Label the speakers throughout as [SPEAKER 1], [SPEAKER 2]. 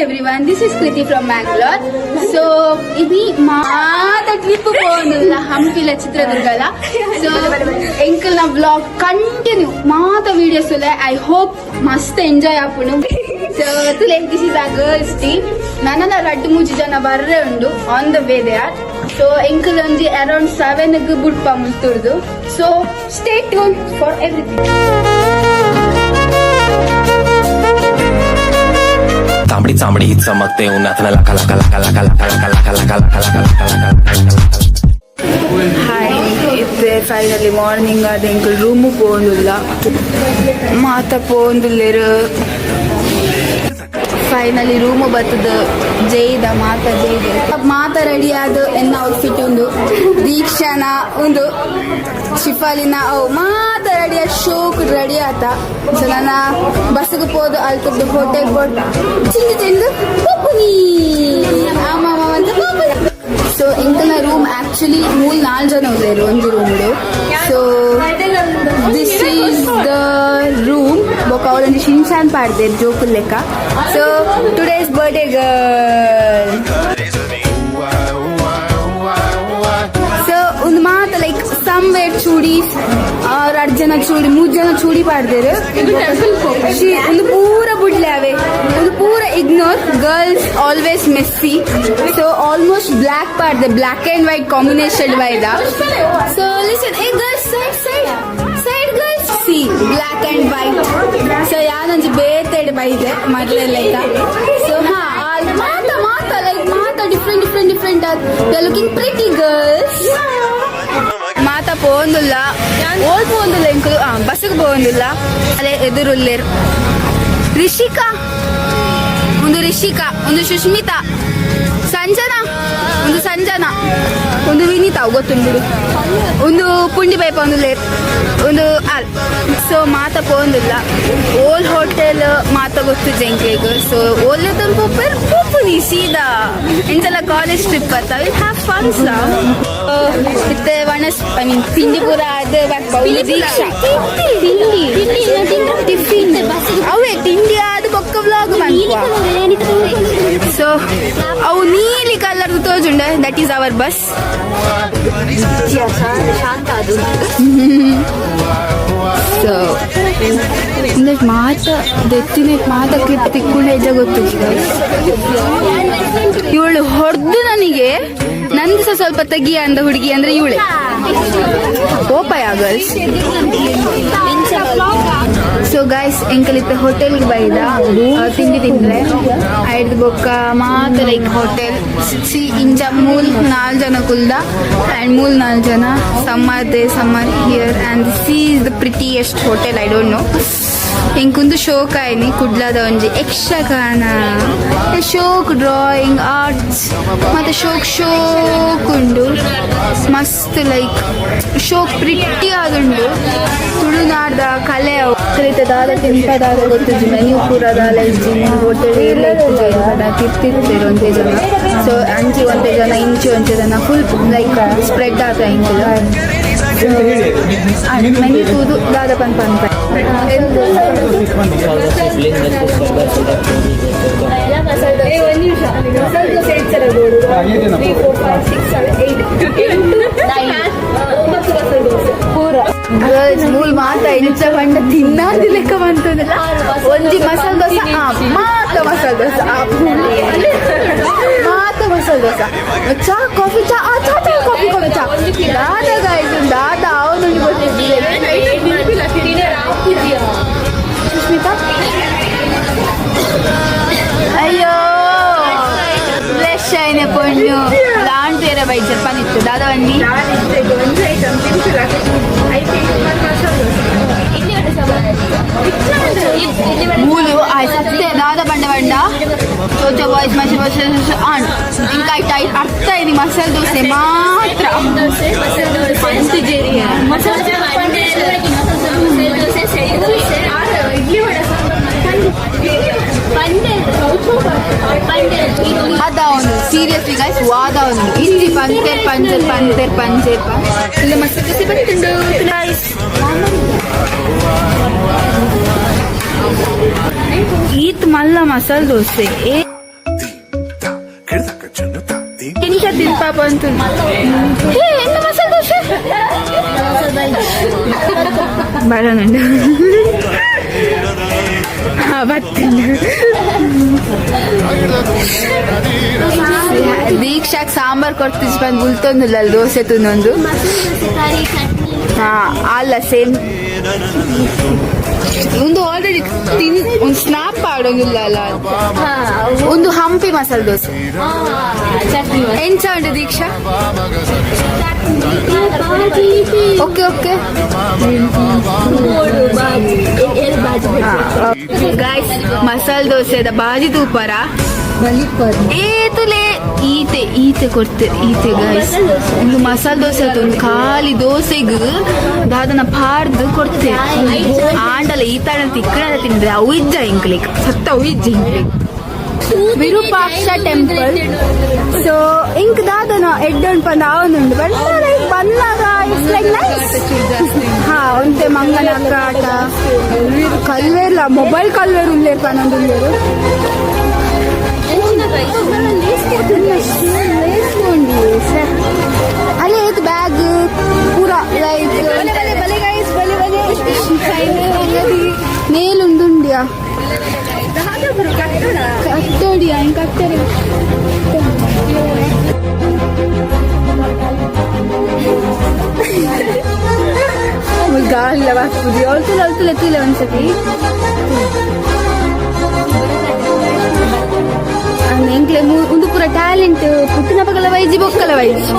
[SPEAKER 1] everyone, this is Kriti from Mangalore. So, ini maata trip ponulla Hampila Chitradurgala. So, enkel na vlog continue maata videos ulla. I hope must enjoy apunu. So, today this is our girls team. Nanana raddu muji jana barre undu on the way there. So, enkel onji around 7 gu budpa multurdu. So, stay tuned for everything.
[SPEAKER 2] चामड़ी चामड़ी चमकते उन्नत न लका लका लका लका लका लका लका लका लका लका
[SPEAKER 1] हाय इत्ते फाइनली मार्निंग आद इंकल रूम पोंदुल्ल माता पोंदुल्लेर ಫೈನಲಿ ರೂಮ್ ಬರ್ತದ ಜೈದ ಮಾತ ರೆಡಿ ಆದ ಎನ್ನ ಔಟ್ಫಿಟ್ ಒಂದು ದೀಕ್ಷಾನ ಒಂದು ಶಿಫಾಲಿನ ಅವು ಮಾತ ರೆಡಿ ಶೋಕ್ ರೆಡಿ ಆತ ಸೊ ನನ್ನ ಬಸ್ಗೆ ಹೋದು ಅಲ್ತದ್ದು ಹೋಟೆಲ್ ಕೊಟ್ಟ ಚಿಂದು ಪಪ್ಪುನಿ ಅಮ್ಮ ಅಂತ ಸೊ ಇಂಕಲ್ನ ರೂಮ್ ಆಕ್ಚುಲಿ 3-4 ಜನ ಉಳ್ಳೇರು ಒಂದು ರೂಮ್ಡು so this is the room ಬೊಕ್ಕ ಅವಳೊಂದು ಶಿನ್ಶಾನ್ ಪಾಡ್ದೆ ಜೋಕು ಲೆಕ್ಕ so today's birthday girl so ಒಂದು ಮಾತು ಲೈಕ್ ಸಮ್ ವೇರ್ ಚೂಡೀಸ್ ಅವ್ರ 2 ಜನ ಚೂಡಿ 3 ಜನ ಚೂಡಿ ಪಾಡ್ದೇರು ಒಂದು ಪೂರ ಬುಡ್ಲೆ ಅವೆ ಒಂದು ಪೂರ ignore girls always messy so almost black ಪಾಡ್ದೆ ಬ್ಲ್ಯಾಕ್ ಅಂಡ್ ವೈಟ್ ಕಾಂಬಿನೇಷನ್ ವೈದ ಸೊ ಲಿಸನ್ ಏ girls side girls see black and white so ಯಾನೊಂದು ಬೇತೆಡ್ ಬೈದೆ ಮೊದಲೆಲ್ಲ ಸೊ ಹಾ ಮಾತ ಲೈಕ್ ಮಾತ different they looking pretty girls ಮಾತ పోందుల్ల ఓల్ పోందుల్ల ఇంకలు బస్సుకు పోందుల్ల అదే ఎదురుల్లేరు ರಿಷಿಕಾ ಒಂದು ಸುಷ್ಮಿತಾ ಸಂಜನಾ ಒಂದು ವಿನೀತಾ ಗೊತ್ತುಂಡು ಒಂದು ಪುಂಡಿ ಬೈಪ ಒಂದು ಲೇರ್ ಒಂದು ಆಲ್ ಸೊ ಮಾತ ಪೋಂದಿಲ್ಲ ಓಲ್ ಹೋಟೆಲ್ ಮಾತ ಗೊತ್ತು ಜಂಕೆಗ್ ಸೊ ಓಲ್ ಪಪ್ಪುನಿ ಸೀದಾ ಇಂತೆಲ್ಲ ಕಾಲೇಜ್ ಟ್ರಿಪ್ ಅತ್ತ ವಿಲ್ ಹ್ಯಾವ್ ಫನ್ ಇತ್ತೆ ಐ ಮೀನ್ ತಿಂಡಿ ಪೂರ ಅದು ದೀಕ್ಷಾ ಟಿಫಿನ್ ಅವೇ ತಿಂಡಿ ಅದು ಬೊಕ್ಕ ವ್ಲಾಗ್ ಸೊ ಅವು ನೀಲಿ ಕಲರ್ ತೋಜುಂಡ that is our bus so ಮಾತ ದೆತ್ತಿನ ಮಾತಕ್ಕೆ ತಿಕ್ಕೊಂಡು ಹೆಜ್ಜೆ ಗೊತ್ತು ಇವಳು ಹೊಡೆದು ನನಗೆ ನಂದು ಸಹ ಸ್ವಲ್ಪ ತೆಗಿಯ ಅಂದ ಹುಡುಗಿ ಅಂದ್ರೆ ಇವಳೆ ಓಪಯ ಗರ್ಲ್ಸ್ ಸೊ ಗೈಸ್ ಎಂಕಲಿತ್ತ ಹೋಟೆಲ್ಗೆ ಬೈದ ತಿಂಡಿ ತಿಂದ್ರೆ ಐದು ಬೊಕ್ಕ ಮಾತ ಲೈಕ್ ಹೋಟೆಲ್ ಇಂಚ 3-4 ಜನ ಕುಲ್ದ ಅಂಡ್ 3-4 ಜನ summer here and see is the prettiest hotel I don't know ಇಂಕೊಂದು ಶೋಕ್ ಆಯ್ನಿ ಕುಡ್ಲದ ಒಂಜಿ ಯಕ್ಷಗಾನ ಶೋಕ್ ಡ್ರಾಯಿಂಗ್ ಆರ್ಟ್ಸ್ ಮತ್ತೆ ಶೋಕ್ ಉಂಡು ಮಸ್ತ್ ಲೈಕ್ ಶೋಕ್ ಪ್ರಿಟಿ ಆದುಂಡು ತುಳುನಾಡ್ದ ಕಲೆ ಕಲಿತದಾದ ತಿಂಪದಾದ ಗೊತ್ತಿದ್ದು ಮೆನ್ಯೂ ಪೂರದಾಲ ಇಜ್ಜಿನ ಹೋಟೆಲ್ ತಿರ್ತಿರ್ತೀರು ಒಂದೇ ಜನ ಸೊ ಅಂಚಿ ಒಂದೇ ಜನ ಇಂಚಿ ಒಂದೇ ಜನ ಫುಲ್ ಲೈಕ್ ಸ್ಪ್ರೆಡ್ ಆತ ಇಂಚಿದ ಮೆನ್ಯೂ ತೂದು ದಾದ ಪಂಪ ಅಂತ ಮೂಲ್ ಮಾತ ಇಂಚ ಬಂಡ ತಿನ್ನಾದ ಲೆಕ್ಕ ಬಂತದ ಒಂಜಿ ಮಸಾಲ ದೋಸೆ ಮಾತ ಮಸಾಲ ದೋಸೆ ಚಾ ಕಾಫಿ ಚಾ ಕಾಫಿ ಚಾ ದಾದಾಗ ಇದು ದಾದ ಅವನು ಸುಷ್ಮಿತಾ ಅಯ್ಯೋ ಫ್ರೆಶ್ ಆಯ್ನೆ ಪೊಣ್ಣು ಲಾಂಟು ಏರ ಬೈ ಜಪಾನಿತ್ತು ದಾದ ಬನ್ನಿ ಮೂಲು ಸತ್ತೆ ದಾದ ಬಂಡ ಚೋಚ ಬಾಯ್ಸ್ ಮಸಾಲೆ ಆನ್ ఇంకా ಅರ್ಥ ಇದೆ ಮಸಾಲೆ ದೋಸೆ ಮಾತ್ರ ಅದ ಅವನು ಸೀರಿಯಸ್ಲಿ ಗೈಸ್ ವಾದ ಅವನು ಇಲ್ಲಿ ಪಂಚರ್ ಇಲ್ಲ ಮಸಾಲೆ ದೋಸೆ ಬಂತುಂಡು ಗೈಸ್ ಈತ್ ಮಲ್ಲ ಮಸಾಲೆ ದೋಸೆ ಇಂಚ ತಿನ್ ಪಾಪ ಅಂತ ಎಂತ ಮಸಾಲೆ ದೋಸೆ ಬರೋಣ ದೀಕ್ಷಾಕ್ ಸಾಂಬಾರ್ ಕೊಡ್ತಿಸ್ ಬಂದು ಉಳ್ತೊಂದಿಲ್ಲ ಅಲ್ಲಿ ದೋಸೆ ತಿನ್ನೊಂದು ಅಲ್ಲ ಸೇಮ್ ಒಂದು ಆಲ್ರೆಡಿ ಒಂದು ಸ್ನಾಪ್ ಆಡೋಂಗಿಲ್ಲ ಅಲ್ಲ ಒಂದು ಹಂಪಿ ಮಸಾಲೆ ದೋಸೆ ಎಂಚ ಉಂಟು ದೀಕ್ಷಾ ಓಕೆ ಓಕೆ ಗಾಯ್ಸ್ ಮಸಾಲೆ ದೋಸೆದ ಬಾಜಿ ತೂಪರ ಏತುಲೆ ಈತೆ ಈತೆ ಕೊಡ್ತೇವೆ ಈತೆ ಗಾಯ್ಸ್ ಒಂದು ಮಸಾಲೆ ದೋಸೆ ಒಂದು ಖಾಲಿ ದೋಸೆಗೂ ದಾದನ ಪಾರ್ದು ಕೊಡ್ತೇವೆ ಆಂಡಲ ಈ ತರ ತಿಕ್ಕಡ ತಿಂದ್ರೆ ಅವು ಇಜ್ಜ ಇಂಕ್ಲಿಕ್ ಸತ್ತ ಅವು ಇಜ್ಜ ಇಂಕ್ಲಿಕ್ ವಿರೂಪಾಕ್ಷ ಟೆಂಪಲ್ ಸೊ ಇಂಕ್ ದಾದನ ಎಡ್ಡನ್ ಪಂದ ಅವನುಂಡು ಬಂದಾಗ ಇಟ್ಸ್ ಲೈಕ್ ನೈಸ್ ಹಾ ಒಂತೆ ಮಂಗನ ಆಟ ಕಲ್ವೇರ್ಲ ಮೊಬೈಲ್ ಕಲ್ವೇರ್ ಉಳ್ಳೇರ್ ಪನ್ನೊಂದು ಉಳ್ಳೇರು ಅಲ್ಲೇ ಇದು ಬ್ಯಾಗ್ ಪೂರ ಲೈಕ್ ನೇಲುಂಡುಂಡ್ಯಾ ಕಟ್ಟೋಡಿಯಾ ಹಿಂಗೆ ಕಟ್ಟರೆ ಗಾಲ್ಲ ಬಾಕ್ತದೆ ಅಳ್ತಲೆ ತುಲೆ ಒಂದ್ಸತಿ ಎಂಕ್ಲೆ ಒಂದು ಪೂರ ಟ್ಯಾಲೆಂಟ್ ಪುಟ್ಟಿನ ಪಕ್ಕಲ ವೈಜಿ ಬೊಕ್ಕಲ ವೈಜಿ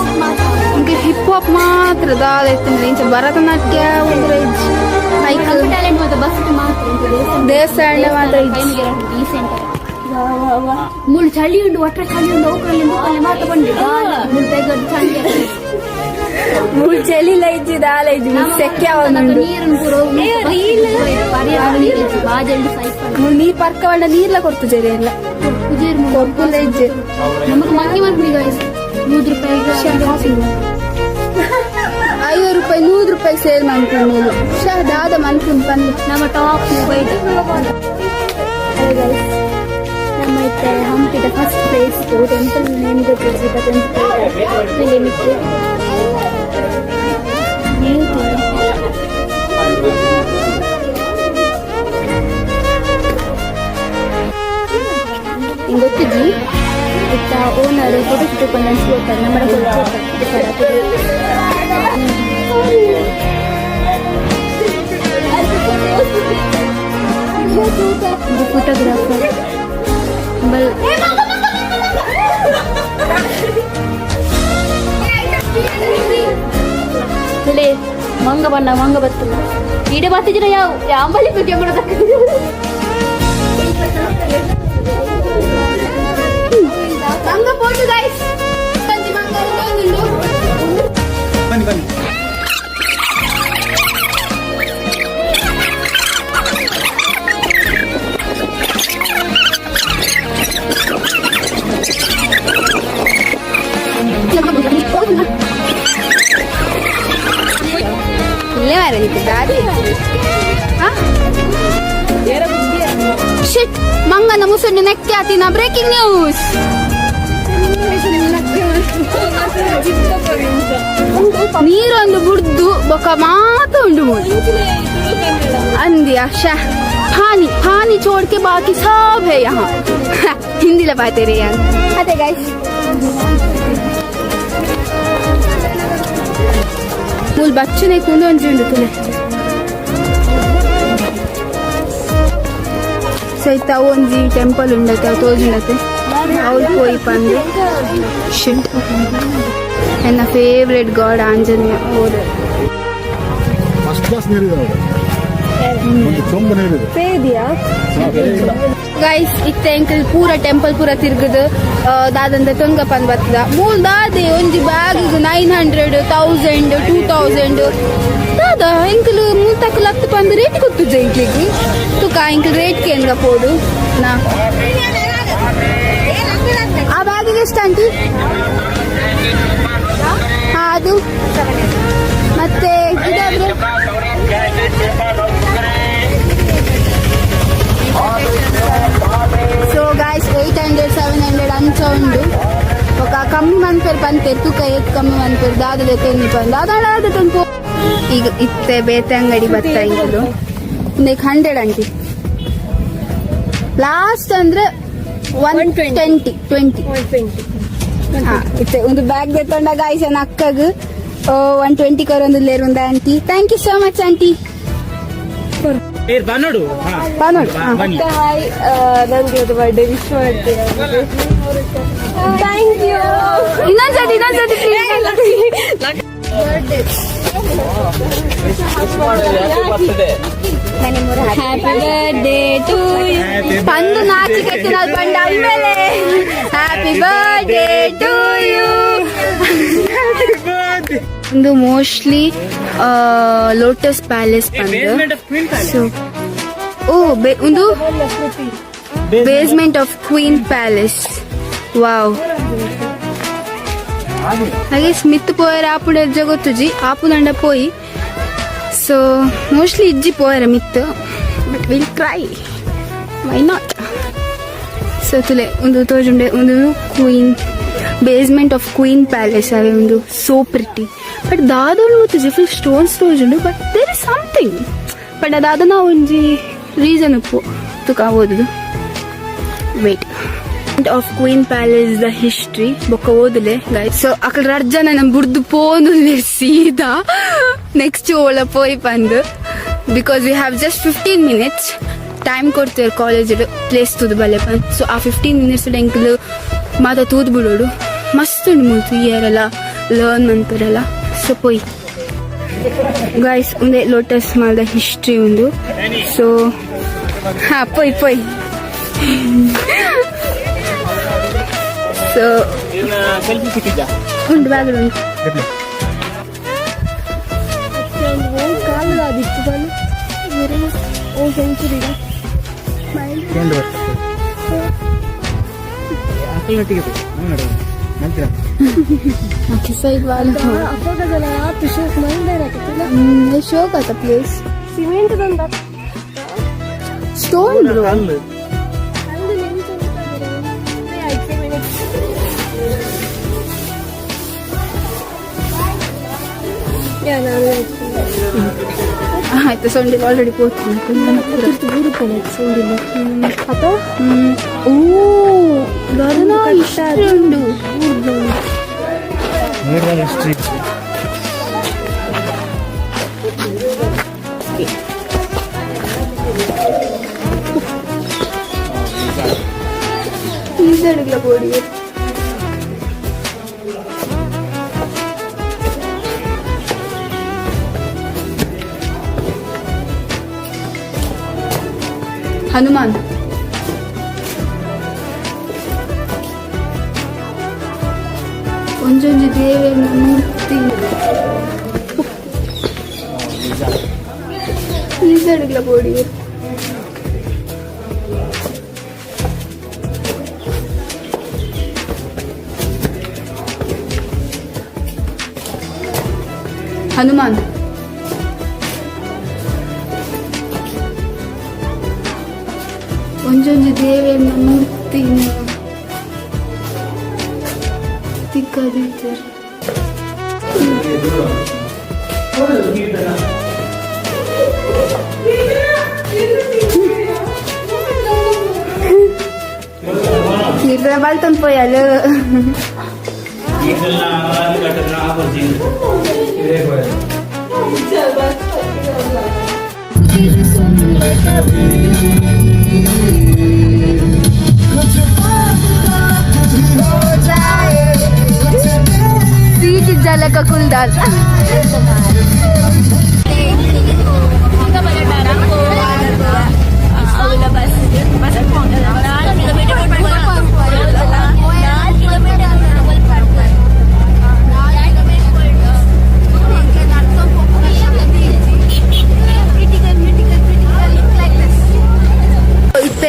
[SPEAKER 1] ಇಂಕೆ ಹಿಪ್ ಹಾಪ್ ಮಾತ್ರ ದಾದ ಇರ್ತಂದ್ರೆ ಇಂಚ ಭರತನಾಟ್ಯ ಒಂದು ವೈಜಿ ಲೈಕ್ ದೇವಸ್ಥಾನ ಮಾತ್ರ ಮುಳ್ಳು ಚಳಿ ಉಂಡು ಒಟ್ಟ ಚಳಿ ಉಂಡು ಅವಕರಲ್ಲಿ ಮಾತ್ರ ಬಂದು ಮುಳ್ಳು ಚಳಿಲ ಇಜ್ಜಿ ದಾಲ ಇಜ್ಜಿ ಸೆಕ್ಕೆ ನೀರ್ ಪರ್ಕವಂಡ ನೀರ್ಲ ಕೊಡ್ತು ಜರಿ ಎಲ್ಲ ಕೊಡ್ಕುಲ್ಲ ಇಜ್ಜೆ ನಮಗೆ ಮಂಗಿ ಮಾಡ್ಬಿಡಿ ಗಾಯ್ಸ್ ₹5 ₹100 ಸೇಲ್ ಮಾಡ್ಕೊಂಡು ದಾದ ಮನ್ಕೊಂಡು ಬಂದು ನಮ್ಮ ಟಾಪ್ ಮೊಬೈಲ್ ನಮ್ಮ ಇತ್ತೆ ಹಂಪಿದ ಫಸ್ಟ್ ಪ್ಲೇಸ್ ಟೆಂಪಲ್ ನೇಮ್ ಗೊತ್ತಿದೆ ಗೊತ್ತಿದ್ವಿ ಇತ್ತ ಓನರ್ ಫೋಟೋ ಶೂಟ್ ಅನ್ಸ್ಕೊಳ್ತಾರೆ ನಮ್ಮ ಫೋಟೋಗ್ರಾಫರ್ ಮಂಗ ಬಣ್ಣ ಮಂಗ ಬತ್ತು ಈಡೆ ಬರ್ತಿದ್ರೆ ಯಾವ ಬಳಿ ಬಗ್ಗೆ ಮಂಗ ಫೋಟೋ ಗೈಸ್
[SPEAKER 3] ಬನ್ನಿ ಬನ್ನಿ
[SPEAKER 1] ಇಲ್ಲೇ ಮಾರಿದ್ದಾರೆ ಶಿಟ್ ಮಂಗನ ಮುಸುಂಡು ನೆಕ್ಕೆ ಆತಿನ ಬ್ರೇಕಿಂಗ್ ನ್ಯೂಸ್ ನೀರೊಂದು ಬುಡ್ದು ಬೊಕ ಮಾತ ಉಂಡು ಅಂದಿಯ ಶ पानी पानी छोड़ के बाकी सब है यहाँ हिंदी लगाते रहे यार आते गाइस मूल बच्चों ने कौन कौन सी तुले सहिता ओंजी टेंपल उंडते तोजुंडते ಅವ್ರು ಹೋಗಿ ಬಂದು ನನ್ನ ಫೇವ್ರೆಟ್ ಗಾಡ್ ಆಂಜನೇಯ ಅವರು
[SPEAKER 3] ಫಸ್ಟ್ ಕ್ಲಾಸ್ ನೀರಿದೆ
[SPEAKER 1] ಗೈಸ್ ಇತ್ತೆ ಎಂಕಲ್ ಪೂರ ಟೆಂಪಲ್ ಪೂರ ತಿರ್ಗದು ದಾದಂದ ತುಂಗ ಪಂದ್ ಬರ್ತದ ಮೂಲ್ ದಾದೆ ಒಂಜಿ ಬ್ಯಾಗಿಗೆ 900 1000 2000 ದಾದ ಎಂಕಲ್ ಮೂತಕ್ ಲತ್ತು ಪಂದ್ ರೇಟ್ ಕೊತ್ತು ಜೈಕ್ಲಿಗೆ ತುಕ ಎಂಕಲ್ ರೇಟ್ ಕೇಂದ್ರ ಪೋಡು ನಾ ಆ ಬ್ಯಾಗಿಗೆ ಎಷ್ಟು ಆಂಟಿ ಅದು ಮತ್ತೆ ಇದಾದ್ರೆ సో గైస్ 800 700 అంచ ఉండు ఒక ಕಮ್ಮಿ ಮನ್ಪೇರ್ ಪಂತೇರ್ ತೂಕ ಏತ್ ಕಮ್ಮಿ ಮನ್ಪೇರ್ ದಾದಲೆ ತೆನ್ನಿ ಪಂದ ಅದಾಡ ತಂಪು ಈಗ ಇತ್ತೆ ಬೇತೆ ಅಂಗಡಿ ಬತ್ತ ಇಂಕುಲು ಒಂದಕ್ಕೆ 100 ಅಂಟಿ ಲಾಸ್ಟ್ ಅಂದ್ರೆ 120 ಇತ್ತೆ ಒಂದು ಬ್ಯಾಗ್ ಬೇತೊಂಡ ಗಾಯ್ಸನ್ ಅಕ್ಕಗ್ 120 ಕೊರೊಂದು ಲೇರ್ ಒಂದು aunty thank you so much aunty
[SPEAKER 4] ಬಾನೋಡು
[SPEAKER 1] ಹಾಯ್ ನಂಗೆ ಅದು ಬರ್ಡೇ ವಿಶ್ ಮಾಡ್ತೀರಾ ಥ್ಯಾಂಕ್ ಯು ಇನ್ನೊಂದ್ಸತಿ ಹ್ಯಾಪಿ ಬರ್ಡೇ ಟು ಯು ಪಂದು ನಾಚಿಕೆ ನಾನು ಬಂಡ ಆಮೇಲೆ ಹ್ಯಾಪಿ ಬರ್ಡೇ ಟು ಯು ಒಂದು ಮೋಸ್ಟ್ಲಿ ಲೋಟಸ್ ಪ್ಯಾಲೇಸ್ ಬಂದು ಸೊ ಒಂದು basement of Queen Palace wow ಹಾಗೆ ಸ್ಮಿತ್ ಪೋಯರ್ ಆಪುಡ ಗೊತ್ತುಜಿ ಆಪು ದಂಡ ಪೋಯಿ ಸೊ ಮೋಸ್ಟ್ಲಿ ಇಜ್ಜಿ ಪೋಯರ ಮಿತ್ but will try why not so ತುಲೆ ಒಂದು ತೋಜುಂಡೆ ಒಂದು queen basement of Queen Palace ಅವೆ ಒಂದು ಸೋ ಪ್ರಿಟಿ ಬಟ್ ದಾದೋಳು ಗೊತ್ತುಜಿ ಫುಲ್ ಸ್ಟೋನ್ಸ್ ತೋಜುಂಡು but there is something but ಅದಾದ ನಾವು ಒಂಜಿ ರೀಸನ್ ಉಪ್ಪು ತುಕ ಓದುದು wait of Queen Palace the history ಬೊಕ್ಕ ಓದಲೆ ಗೈಸ್ ಸೊ ಅಕಲ್ ರಡ್ಜನ ನಮ್ ಬುಡ್ದು ಪೋನುಲ್ಲೆ ಸೀದಾ ನೆಕ್ಸ್ಟ್ ಓಳ ಪೋಯಿ ಬಂದು because we have just 15 minutes time ಕೊಡ್ತೇವೆ ಕಾಲೇಜ್ ಪ್ಲೇಸ್ ತೂದು ಬಲ್ಲೆ ಬಂದು ಸೊ ಆ 15 minutes ಎಂಕಲ್ ಮಾತ ತೂದು ಬಿಡೋಡು ಮಸ್ತ್ ಉಂಡು ಮೂತು ಇಯರ್ ಎಲ್ಲ ಲರ್ನ್ ಅಂತಾರಲ್ಲ ಸೊ ಪೋಯಿ ಗೈಸ್ ಒಂದೇ ಲೋಟಸ್ ಮಾಲ್ದ ಹಿಸ್ಟ್ರಿ ಉಂಡು ಸೊ ಹಾ ಪೋಯ್ ಸೊ
[SPEAKER 4] ಸೆಲ್ಫಿ ಸಿಕ್ಕಿದ್ದ
[SPEAKER 1] ಉಂಟು ಬ್ಯಾಗ್ರೌಂಡ್ ಉಂಟು ಶೋಕ್ ಆತ ಪ್ಲೇಸ್ ಸ್ಟೋನ್ ಆಯ್ತು ಸೊಂಡಿಲ್ ಆಲ್ರೆಡಿ ಪೋತೀನಿ ಓ ಇಷ್ಟ ಉಂಡು ಈಸಡಿಲ್ಲ ಬೋಡಿ ಹನುಮಾನ್ ಒಂಜೊಂಜಿ ದೇವರ ಮೂರ್ತಿ ಈಸಡಿಲ್ಲ ಬೋಡಿ ಹನುಮಾನ್ ಒಂಜೊಂಜಿ ದೇವರ ಮೂರ್ತಿ ತಿಕ್ಕದಿದ್ದಾರೆ ಇದ್ರ ಬಲ್ತನ್ ಪೋಯಲ್ಲ सीट झालं का कुलदार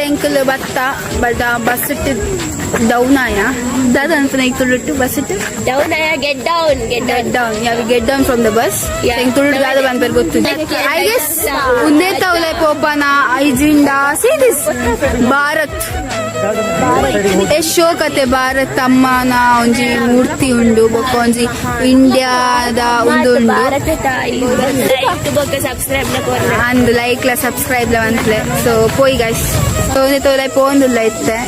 [SPEAKER 1] अंकल बत्ता बट बस डाउन आया दादा बस
[SPEAKER 5] Down आया, get down.
[SPEAKER 1] Yeah, we get down from the bus.
[SPEAKER 5] Yeah.
[SPEAKER 1] दादा बंद गोत्तु I guess unde tawle popana Aizinda see this Bharat ಎಷ್ಟೋ ಕತೆ ಭಾರತ ಅಮ್ಮನ ಒಂಜಿ ಮೂರ್ತಿ ಉಂಡು ಬೊಕ್ಕ ಒಂಜಿ ಇಂಡಿಯಾದ ಒಂದು ಉಂಡು
[SPEAKER 5] ಭಾರತ ತಾಯಿ ಲೈಕ್ ಬೊಕ್ಕ ಸಬ್ಸ್ಕ್ರೈಬ್
[SPEAKER 1] ಅಂದ್ ಲೈಕ್ ಲ ಸಬ್ಸ್ಕ್ರೈಬ್ ಲ ಅಂತ್ಲೆ ಸೊ ಪೋಯ್ ಗೈಸ್ ಸೊ ತೋಲೆ ಪೋಂದುಲ್ಲ ಇತ್ತೆ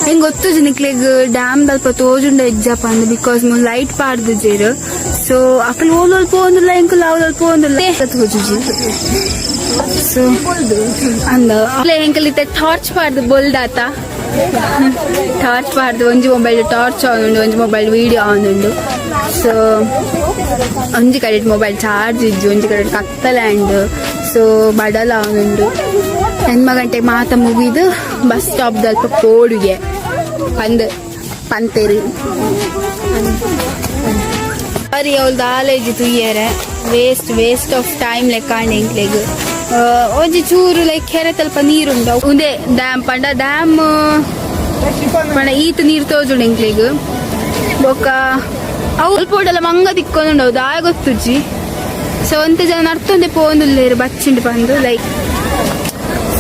[SPEAKER 1] ಹಿಂಗ್ ಗೊತ್ತು ಜನಕ್ಲೆಗ್ ಡ್ಯಾಮ್ ದಲ್ಪ ತೋಜುಂಡ ಎಜ್ಜಪ್ಪ ಅಂದ್ ಬಿಕಾಸ್ ಲೈಟ್ ಪಾಡ್ದು ಜೇರು ಸೊ ಅಕಲ್ ಓಲ್ ಪೋಂದುಲ್ಲ ಇಂಕು ಲಾವ್ ಪೋಂದುಲ್ಲ ತೋಜುಜಿ ಸೊ ಅಂದ ಹೆಂಕಲ್ ಇತ್ತೆ ಟಾರ್ಚ್ ಪಾಡ್ದು ಬೊಲ್ದಾತ ಟಾರ್ಚ್ ಪಾಡ್ದು ಒಂಜಿ ಮೊಬೈಲ್ ಟಾರ್ಚ್ ಆನ್ ಉಂಡು ಒಂಜಿ ಮೊಬೈಲ್ ವಿಡಿಯೋ ಆನ್ ಉಂಡು ಸೊ ಒಂಜಿ ಕಡೆ ಮೊಬೈಲ್ ಚಾರ್ಜ್ ಇಜ್ಜು ಒಂಜಿ ಕಡೆ ಕತ್ತಲ್ಯಾಂಡ್ ಸೊ ಬಡಲ ಆನ್ ಉಂಡು 8 ಗಂಟೆಗೆ ಮಾತ ಮುಗಿದು ಬಸ್ ಸ್ಟಾಪ್ ದಲ್ಪ ಪೋಡುಗೆ ಪಂತೇರಿ ಸರಿ ಅವಳು ಕಾಲೇಜ್ ತುಯ್ಯರೆ ವೇಸ್ಟ್ ಆಫ್ ಟೈಮ್ ಲೆಕ್ಕಾಂಡೆ ಇಂಕ್ಲೆಗ್ ಒಂಜಿ ಚೂರು ಲೈಕ್ ಕೆರೆ ತಲ್ಪ ನೀರುಂಡ ಉಂದೆ ಡ್ಯಾಮ್ ಪಂಡ ಡ್ಯಾಮ್ ಪಂಡ ಈತ ನೀರು ತೋಜುಂಡು ಇಂಕ್ಲೆಗ್ ಬೊಕ್ಕ ಅವು ಪೋಡಲ್ಲ ಮಂಗ ತಿಕ್ಕೊಂಡುಂಡು ದಾಯ ಗೊತ್ತುಜ್ಜಿ ಸೊ ಒಂತ ಜನ ಅರ್ಥೊಂದೆ ಪೋಂದುಲ್ಲೇರು ಬಚ್ಚಿಂಡು ಬಂದು ಲೈಕ್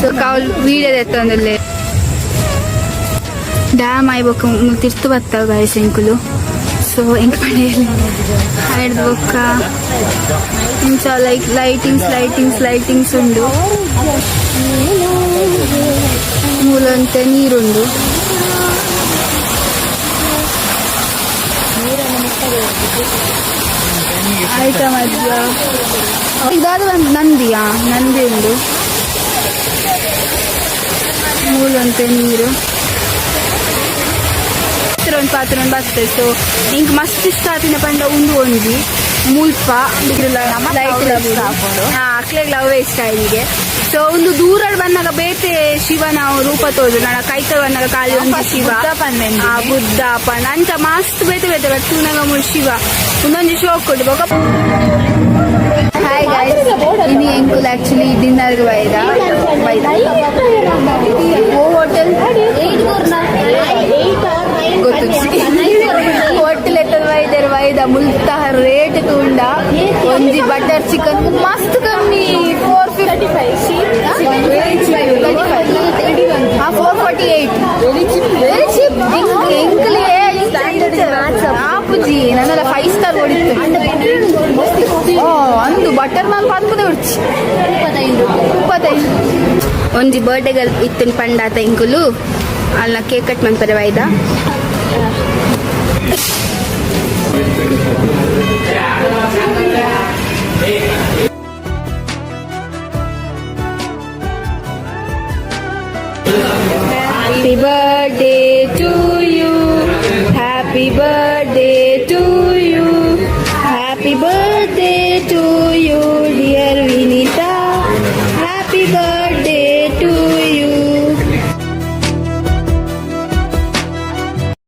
[SPEAKER 1] ಸೊ ಕಾವಲ್ ವೀಡಿಯೋ ಎತ್ತೊಂದುಲ್ಲೆ ಡ್ಯಾಮ್ ಆಯ್ಬೊಕ್ಕ ತಿರ್ತು ಬತ್ತಾವ ಗಾಯಸ್ ಎಂಕುಲು ಸೊ ಎಂಕ್ ಪಡೆಯಲಿ ಆಯ್ದು ಬೊಕ್ಕ ಇಂಚ ಲೈಕ್ ಲೈಟಿಂಗ್ಸ್ ಉಂಡು ಮೂಲಂತೆ ನೀರುಂಡು ಆಯ್ತಾ ಮಧ್ಯ ಇದಾದ ಒಂದು ನಂದಿ ಉಂಡು ಮೂಲಂತೆ ನೀರು ಒಂದು ಪಾತ್ರ ಬರ್ತದೆ ಸೊ ಇಂಕ್ ಮಸ್ತ್ ಇಷ್ಟ ಆತಿನ ಪಂಡ ಉಂಡು ಒಂಜಿ ಮುಲ್ಪ ಅಕ್ಲೆಗ್ ಲವೇ ಇಷ್ಟ ಇಲ್ಲಿಗೆ ಸೊ ಒಂದು ದೂರ ಬಂದಾಗ ಬೇತೆ ಶಿವನ ರೂಪ ತೋಜು ನನ್ನ ಕೈತ ಬಂದಾಗ ಕಾಲಿ ಒಂದು ಶಿವ ಬುದ್ಧ ಪಂಡ ಅಂಚ ಮಸ್ತ್ ಬೇತೆ ತೂನಾಗ ಮೂರು ಶಿವ ಒಂದೊಂದು ಶೋ ಕೊಟ್ಟು ಬೊಕ ಹಾಯ್ ಗೈಸ್ ini ಎಂಕುಲ್ ಆಕ್ಚುಲಿ ಡಿನ್ನರ್ ಬೈದ ಓ ಹೋಟೆಲ್ ಗೊತ್ತು ಹೋಟೆಲ್ ಎತ್ತದ ಬೈದ ಮುಲ್ತಾ ರೇಟ್ ತೂಂಡ ಒಂಜಿ ಬಟರ್ ಚಿಕನ್ ಮಸ್ತ್ ಕಮ್ಮಿ 448 ವೆರಿ ಚೀಪ್ ಎಂಕ್ಲಿ ಆಪುಜಿ ನನ್ನೆಲ್ಲ 5 ಸ್ಟಾರ್ ಹೊಡಿತು ಅಂದು ಬಟರ್ ನಾನ್ ಪಾತ್ಪದೆ ಹೊಡ್ಚಿ 25 ಒಂಜಿ ಬರ್ಡೇಗಲ್ ಇತ್ತಿನ ಪಂಡಾತ ಇಂಕುಲು ಅಲ್ಲ ಕೇಕ್ ಕಟ್ ಮನ್ಪರೆ ಬೈದ Happy birthday to you. Happy birthday to you. Happy birthday